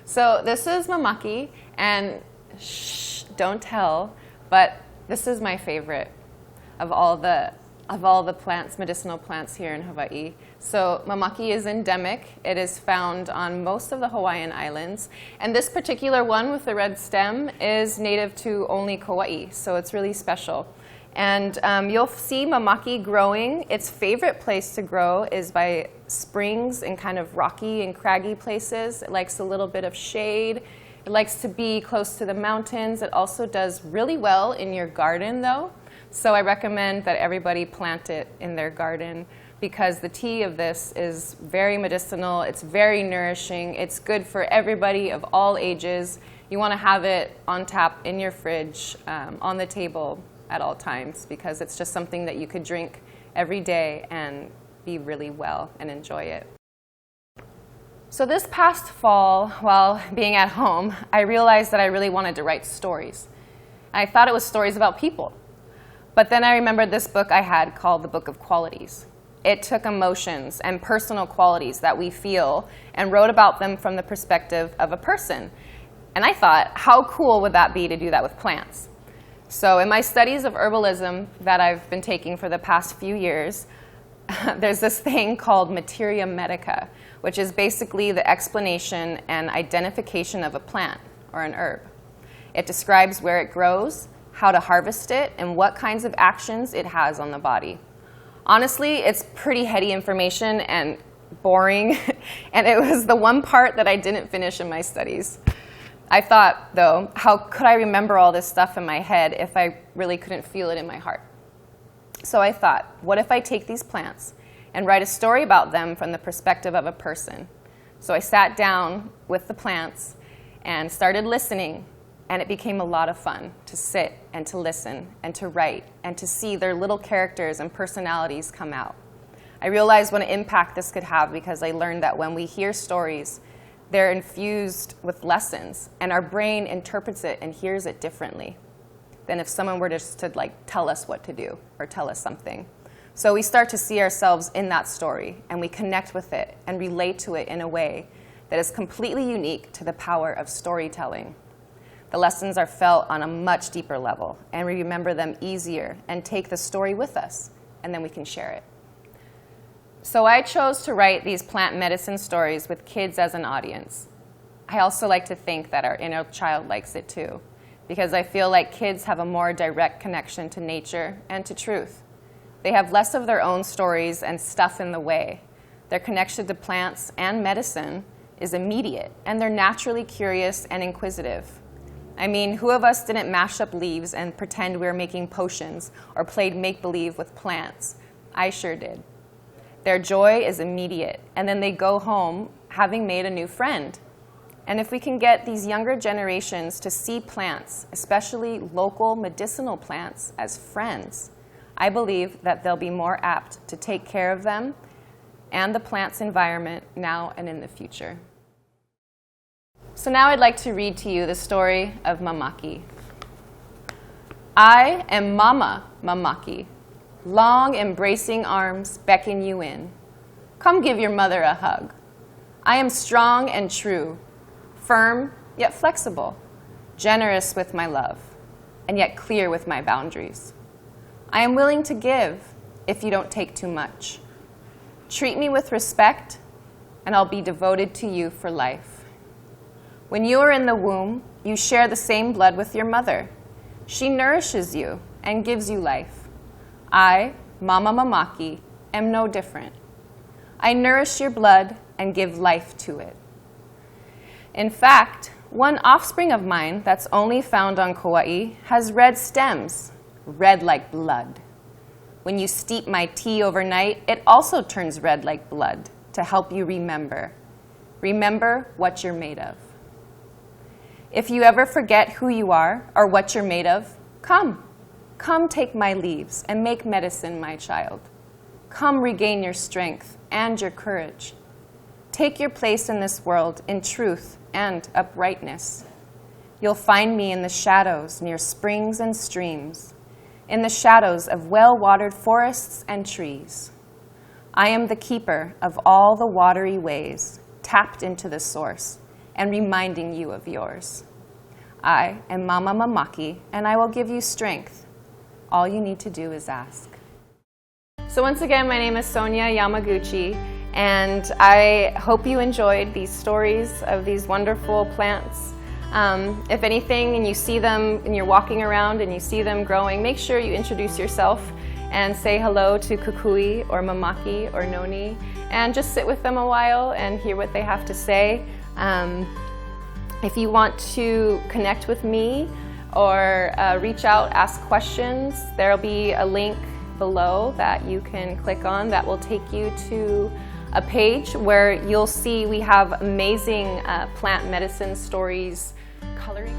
So this is Mamaki, and shh, don't tell, but this is my favorite of all the plants, medicinal plants here in Hawaii. So Mamaki is endemic. It is found on most of the Hawaiian Islands. And this particular one with the red stem is native to only Kauai, so it's really special. And you'll see Mamaki growing. Its favorite place to grow is by springs in kind of rocky and craggy places. It likes a little bit of shade. It likes to be close to the mountains. It also does really well in your garden, though. So I recommend that everybody plant it in their garden because the tea of this is very medicinal. It's very nourishing. It's good for everybody of all ages. You want to have it on tap in your fridge, on the table at all times, because it's just something that you could drink every day and be really well and enjoy it. So this past fall, while being at home, I realized that I really wanted to write stories. I thought it was stories about people. But then I remembered this book I had called The Book of Qualities. It took emotions and personal qualities that we feel and wrote about them from the perspective of a person. And I thought, how cool would that be to do that with plants? So in my studies of herbalism that I've been taking for the past few years, there's this thing called materia medica, which is basically the explanation and identification of a plant or an herb. It describes where it grows, how to harvest it, and what kinds of actions it has on the body. Honestly, it's pretty heady information and boring, and it was the one part that I didn't finish in my studies. I thought, though, how could I remember all this stuff in my head if I really couldn't feel it in my heart? So I thought, what if I take these plants and write a story about them from the perspective of a person? So I sat down with the plants and started listening. And it became a lot of fun to sit and to listen and to write and to see their little characters and personalities come out. I realized what an impact this could have because I learned that when we hear stories, they're infused with lessons, and our brain interprets it and hears it differently than if someone were just to tell us what to do or tell us something. So we start to see ourselves in that story, and we connect with it and relate to it in a way that is completely unique to the power of storytelling. The lessons are felt on a much deeper level, and we remember them easier and take the story with us, and then we can share it. So I chose to write these plant medicine stories with kids as an audience. I also like to think that our inner child likes it too, because I feel like kids have a more direct connection to nature and to truth. They have less of their own stories and stuff in the way. Their connection to plants and medicine is immediate, and they're naturally curious and inquisitive. I mean, who of us didn't mash up leaves and pretend we were making potions or played make-believe with plants? I sure did. Their joy is immediate, and then they go home having made a new friend. And if we can get these younger generations to see plants, especially local medicinal plants, as friends, I believe that they'll be more apt to take care of them and the plant's environment now and in the future. So now I'd like to read to you the story of Mamaki. I am Mama Mamaki. Long embracing arms beckon you in. Come give your mother a hug. I am strong and true, firm yet flexible, generous with my love, and yet clear with my boundaries. I am willing to give if you don't take too much. Treat me with respect, and I'll be devoted to you for life. When you are in the womb, you share the same blood with your mother. She nourishes you and gives you life. I, Mama Mamaki, am no different. I nourish your blood and give life to it. In fact, one offspring of mine that's only found on Kauai has red stems, red like blood. When you steep my tea overnight, it also turns red like blood to help you remember. Remember what you're made of. If you ever forget who you are or what you're made of, come. Come take my leaves and make medicine, my child. Come regain your strength and your courage. Take your place in this world in truth and uprightness. You'll find me in the shadows near springs and streams, in the shadows of well-watered forests and trees. I am the keeper of all the watery ways, tapped into the source, and reminding you of yours. I am Mama Mamaki, and I will give you strength. All you need to do is ask. So once again, my name is Sonya Yamaguchi, and I hope you enjoyed these stories of these wonderful plants. If anything, and you see them, and you're walking around and you see them growing, make sure you introduce yourself and say hello to Kukui or Mamaki or Noni, and just sit with them a while and hear what they have to say. If you want to connect with me or reach out, ask questions, there'll be a link below that you can click on that will take you to a page where you'll see we have amazing plant medicine stories coloring.